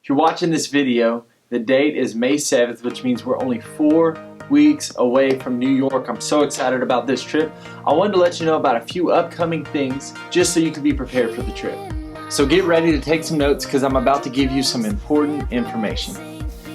If you're watching this video, the date is May 7th, which means we're only 4 weeks away from New York. I'm so excited about this trip. I wanted to let you know about a few upcoming things just so you can be prepared for the trip. So get ready to take some notes because I'm about to give you some important information.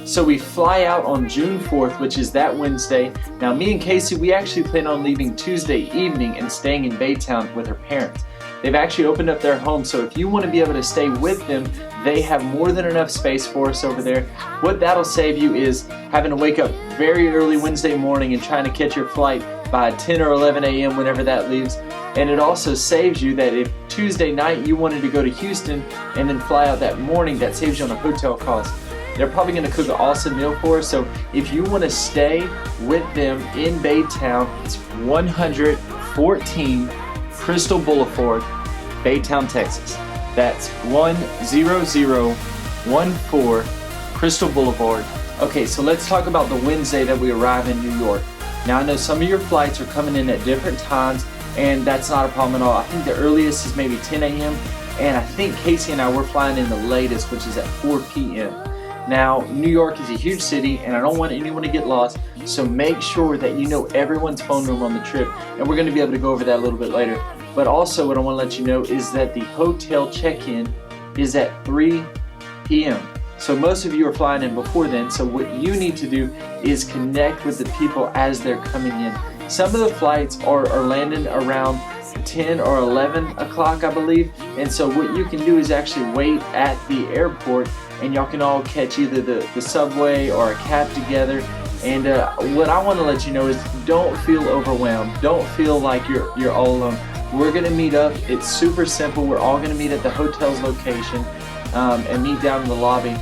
So we fly out on June 4th, which is that Wednesday. Now me and Casey, we actually plan on leaving Tuesday evening and staying in Baytown with her parents. They've actually opened up their home, so if you want to be able to stay with them, they have more than enough space for us over there. What that'll save you is having to wake up very early Wednesday morning and trying to catch your flight by 10 or 11 a.m. whenever that leaves. And it also saves you that if Tuesday night you wanted to go to Houston and then fly out that morning, that saves you on a hotel cost. They're probably going to cook an awesome meal for us, so if you want to stay with them in Baytown, it's 114 Crystal Boulevard, Baytown, Texas. That's 10014 Crystal Boulevard. Okay, so let's talk about the Wednesday that we arrive in New York. Now I know some of your flights are coming in at different times, and that's not a problem at all. I think the earliest is maybe 10 a.m. and I think Casey and I were flying in the latest, which is at 4 p.m. Now, New York is a huge city and I don't want anyone to get lost, so make sure that you know everyone's phone number on the trip, and we're going to be able to go over that a little bit later. But also what I want to let you know is that the hotel check-in is at 3 p.m. So most of you are flying in before then, so what you need to do is connect with the people as they're coming in. Some of the flights are landing around 10 or 11 o'clock, I believe, and so what you can do is actually wait at the airport and y'all can all catch either the subway or a cab together. And what I want to let you know is don't feel overwhelmed. Don't feel like you're all alone. We're going to meet up. It's super simple. We're all going to meet at the hotel's location and meet down in the lobby.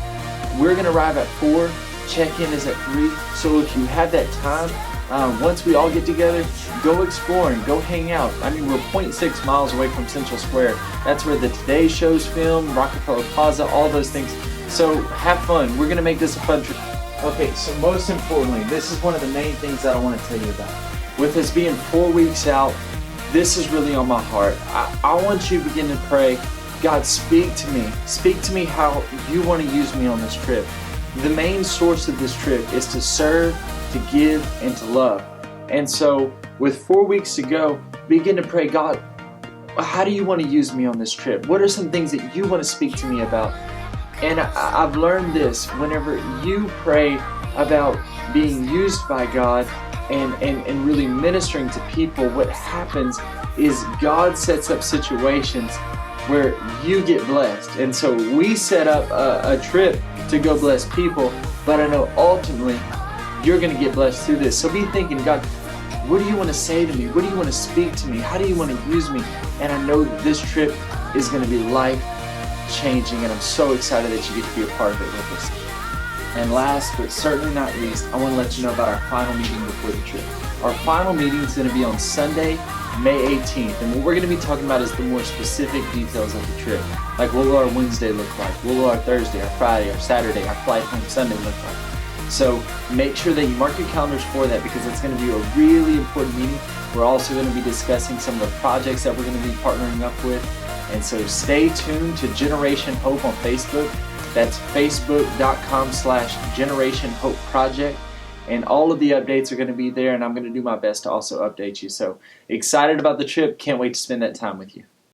We're going to arrive at 4. Check-in is at 3. So if you have that time, once we all get together, go exploring, go hang out. I mean, we're 0.6 miles away from Central Square. That's where the Today Show's filmed, Rockefeller Plaza, all those things. So have fun. We're going to make this a fun trip. Okay, so most importantly, this is one of the main things that I want to tell you about. With us being 4 weeks out, this is really on my heart. I want you to begin to pray, God, speak to me. Speak to me how you want to use me on this trip. The main source of this trip is to serve, to give, and to love. And so with 4 weeks to go, begin to pray, God, how do you want to use me on this trip? What are some things that you want to speak to me about? And I've learned this, whenever you pray about being used by God and really ministering to people, what happens is God sets up situations where you get blessed. And so we set up a trip to go bless people, but I know ultimately you're going to get blessed through this. So be thinking, God, what do you want to say to me? What do you want to speak to me? How do you want to use me? And I know that this trip is going to be life-changing, and I'm so excited that you get to be a part of it with us. And last but certainly not least, I want to let you know about our final meeting before the trip. Our final meeting is going to be on Sunday, May 18th, and what we're going to be talking about is the more specific details of the trip. Like, what will our Wednesday look like? What will our Thursday, our Friday, our Saturday, our flight home Sunday look like? So make sure that you mark your calendars for that, because it's going to be a really important meeting. We're also going to be discussing some of the projects that we're going to be partnering up with. And so stay tuned to Generation Hope on Facebook. That's facebook.com/Generation Hope Project. And all of the updates are going to be there, and I'm going to do my best to also update you. So excited about the trip. Can't wait to spend that time with you.